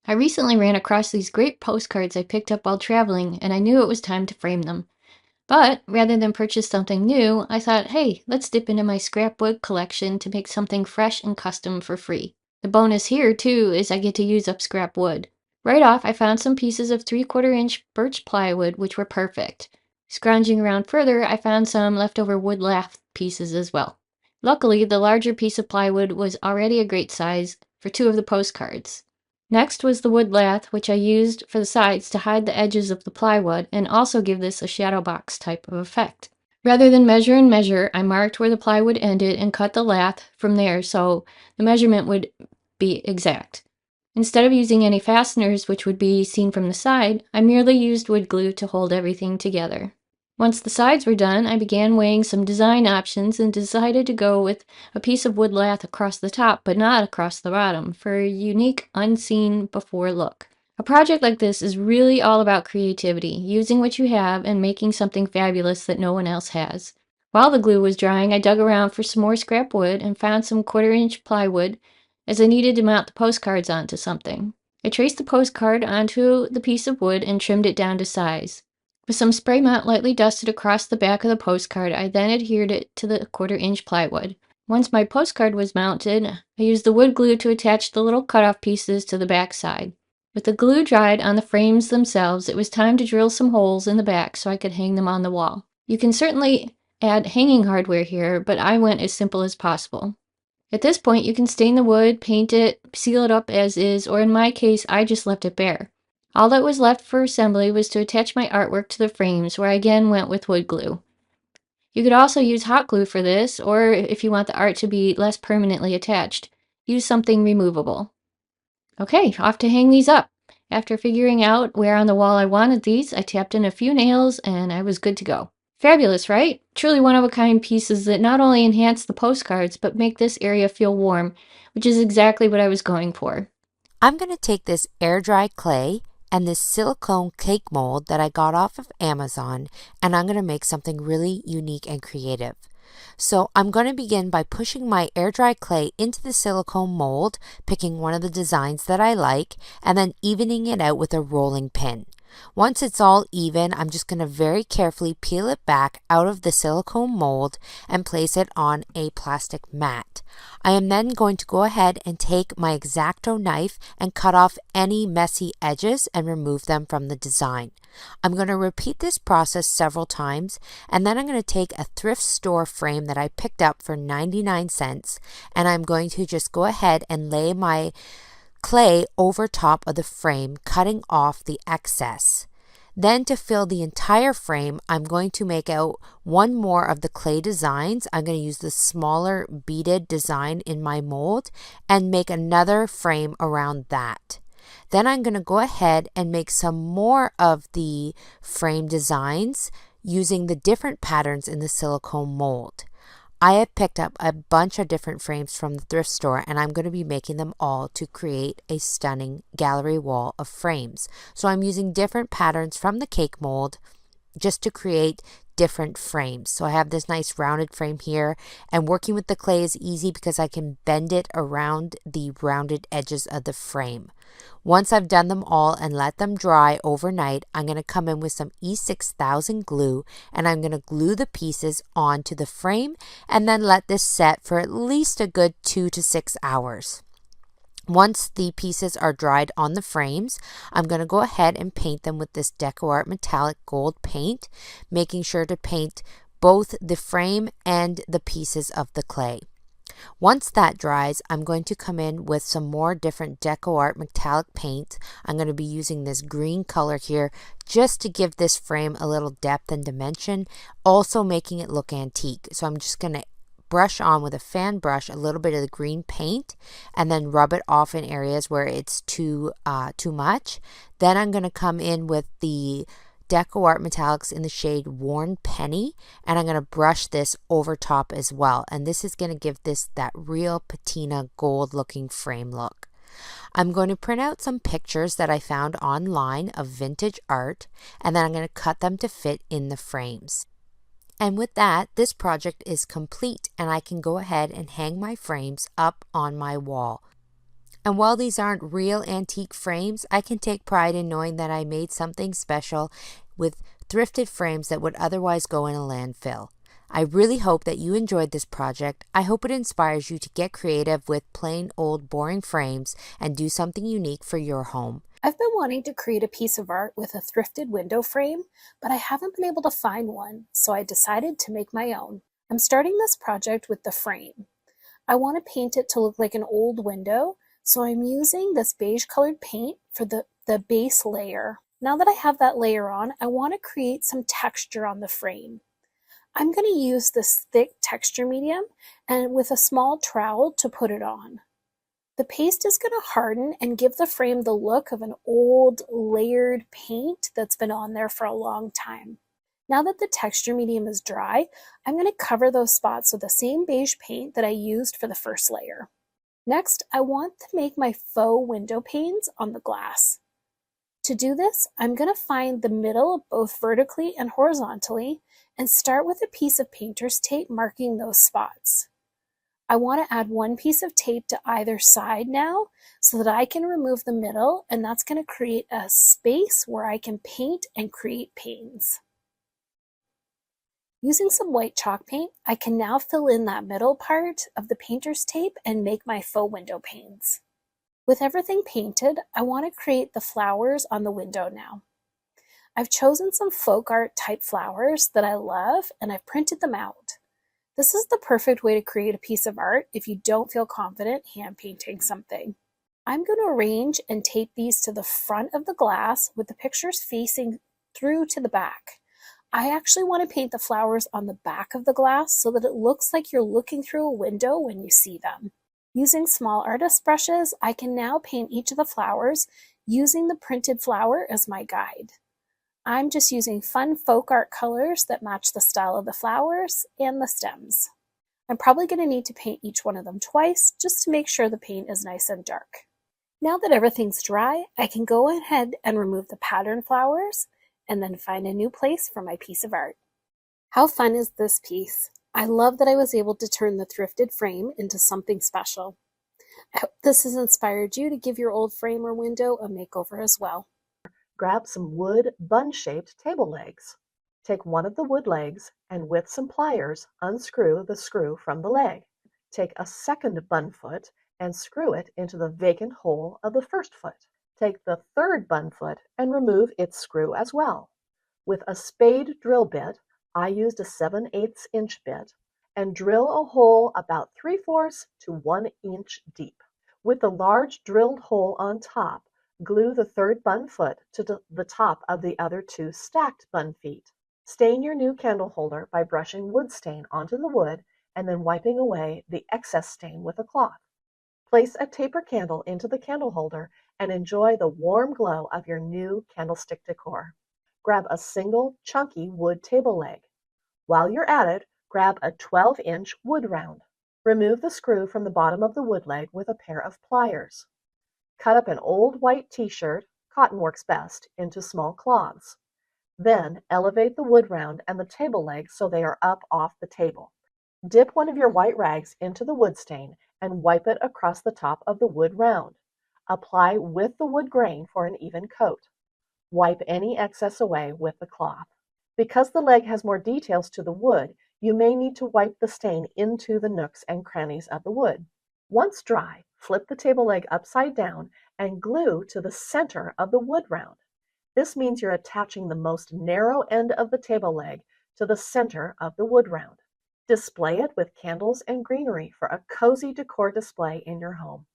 I recently ran across these great postcards I picked up while traveling, and I knew it was time to frame them. But rather than purchase something new, I thought, hey, let's dip into my scrapwood collection to make something fresh and custom for free. The bonus here, too, is I get to use up scrap wood. Right off, I found some pieces of 3/4 inch birch plywood, which were perfect. Scrounging around further, I found some leftover wood lath pieces as well. Luckily, the larger piece of plywood was already a great size for two of the postcards. Next was the wood lath, which I used for the sides to hide the edges of the plywood and also give this a shadow box type of effect. Rather than measure and measure, I marked where the plywood ended and cut the lath from there so the measurement would be exact. Instead of using any fasteners, which would be seen from the side, I merely used wood glue to hold everything together. Once the sides were done, I began weighing some design options and decided to go with a piece of wood lath across the top but not across the bottom for a unique, unseen before look. A project like this is really all about creativity, using what you have and making something fabulous that no one else has. While the glue was drying, I dug around for some more scrap wood and found some 1/4 inch plywood as I needed to mount the postcards onto something. I traced the postcard onto the piece of wood and trimmed it down to size. With some spray mount lightly dusted across the back of the postcard, I then adhered it to the 1/4 inch plywood. Once my postcard was mounted, I used the wood glue to attach the little cutoff pieces to the back side. With the glue dried on the frames themselves, it was time to drill some holes in the back so I could hang them on the wall. You can certainly add hanging hardware here, but I went as simple as possible. At this point, you can stain the wood, paint it, seal it up as is, or in my case, I just left it bare. All that was left for assembly was to attach my artwork to the frames, where I again went with wood glue. You could also use hot glue for this, or if you want the art to be less permanently attached, use something removable. Okay, off to hang these up. After figuring out where on the wall I wanted these, I tapped in a few nails and I was good to go. Fabulous, right? Truly one-of-a-kind pieces that not only enhance the postcards, but make this area feel warm, which is exactly what I was going for. I'm going to take this air dry clay and this silicone cake mold that I got off of Amazon, and I'm going to make something really unique and creative. So I'm going to begin by pushing my air dry clay into the silicone mold, picking one of the designs that I like, and then evening it out with a rolling pin. Once it's all even, I'm just going to very carefully peel it back out of the silicone mold and place it on a plastic mat. I am then going to go ahead and take my X-Acto knife and cut off any messy edges and remove them from the design. I'm going to repeat this process several times, and then I'm going to take a thrift store frame that I picked up for 99 cents, and I'm going to just go ahead and lay my clay over top of the frame, cutting off the excess. Then to fill the entire frame, I'm going to make out one more of the clay designs. I'm going to use the smaller beaded design in my mold and make another frame around that. Then I'm going to go ahead and make some more of the frame designs using the different patterns in the silicone mold. I have picked up a bunch of different frames from the thrift store, and I'm going to be making them all to create a stunning gallery wall of frames. So I'm using different patterns from the cake mold just to create different frames. So I have this nice rounded frame here, and working with the clay is easy because I can bend it around the rounded edges of the frame. Once I've done them all and let them dry overnight, I'm going to come in with some E6000 glue, and I'm going to glue the pieces onto the frame and then let this set for at least a good 2 to 6 hours. Once the pieces are dried on the frames, I'm going to go ahead and paint them with this decor metallic gold paint, making sure to paint both the frame and the pieces of the clay. Once that dries, I'm going to come in with some more different Deco Art metallic paint. I'm going to be using this green color here just to give this frame a little depth and dimension, also making it look antique. So I'm just going to brush on with a fan brush a little bit of the green paint and then rub it off in areas where it's too much. Then I'm going to come in with the Deco Art Metallics in the shade Worn Penny, and I'm going to brush this over top as well, and this is going to give this that real patina gold looking frame look. I'm going to print out some pictures that I found online of vintage art, and then I'm going to cut them to fit in the frames. And with that, this project is complete, and I can go ahead and hang my frames up on my wall. And while these aren't real antique frames, I can take pride in knowing that I made something special with thrifted frames that would otherwise go in a landfill. I really hope that you enjoyed this project. I hope it inspires you to get creative with plain old boring frames and do something unique for your home. I've been wanting to create a piece of art with a thrifted window frame, but I haven't been able to find one, so I decided to make my own. I'm starting this project with the frame. I want to paint it to look like an old window, so I'm using this beige colored paint for the base layer. Now that I have that layer on, I want to create some texture on the frame. I'm going to use this thick texture medium and with a small trowel to put it on. The paste is going to harden and give the frame the look of an old layered paint that's been on there for a long time. Now that the texture medium is dry, I'm going to cover those spots with the same beige paint that I used for the first layer. Next, I want to make my faux window panes on the glass. To do this, I'm going to find the middle both vertically and horizontally and start with a piece of painter's tape marking those spots. I want to add one piece of tape to either side now so that I can remove the middle, and that's going to create a space where I can paint and create panes. Using some white chalk paint, I can now fill in that middle part of the painter's tape and make my faux window panes. With everything painted, I want to create the flowers on the window now. I've chosen some folk art type flowers that I love and I've printed them out. This is the perfect way to create a piece of art if you don't feel confident hand painting something. I'm going to arrange and tape these to the front of the glass with the pictures facing through to the back. I actually want to paint the flowers on the back of the glass so that it looks like you're looking through a window when you see them. Using small artist brushes, I can now paint each of the flowers using the printed flower as my guide. I'm just using fun folk art colors that match the style of the flowers and the stems. I'm probably going to need to paint each one of them twice just to make sure the paint is nice and dark. Now that everything's dry, I can go ahead and remove the pattern flowers and then find a new place for my piece of art. How fun is this piece? I love that I was able to turn the thrifted frame into something special. I hope this has inspired you to give your old frame or window a makeover as well. Grab some wood bun-shaped table legs. Take one of the wood legs and with some pliers unscrew the screw from the leg. Take a second bun foot and screw it into the vacant hole of the first foot. Take the third bun foot and remove its screw as well. With a spade drill bit, I used a 7/8 inch bit, and drill a hole about 3/4 to 1 inch deep. With the large drilled hole on top, glue the third bun foot to the top of the other two stacked bun feet. Stain your new candle holder by brushing wood stain onto the wood and then wiping away the excess stain with a cloth. Place a taper candle into the candle holder and enjoy the warm glow of your new candlestick decor. Grab a single chunky wood table leg. While you're at it, grab a 12-inch wood round. Remove the screw from the bottom of the wood leg with a pair of pliers. Cut up an old white t-shirt, cotton works best, into small cloths. Then elevate the wood round and the table leg so they are up off the table. Dip one of your white rags into the wood stain and wipe it across the top of the wood round. Apply with the wood grain for an even coat. Wipe any excess away with the cloth. Because the leg has more details to the wood, you may need to wipe the stain into the nooks and crannies of the wood. Once dry, flip the table leg upside down and glue to the center of the wood round. This means you're attaching the most narrow end of the table leg to the center of the wood round. Display it with candles and greenery for a cozy decor display in your home.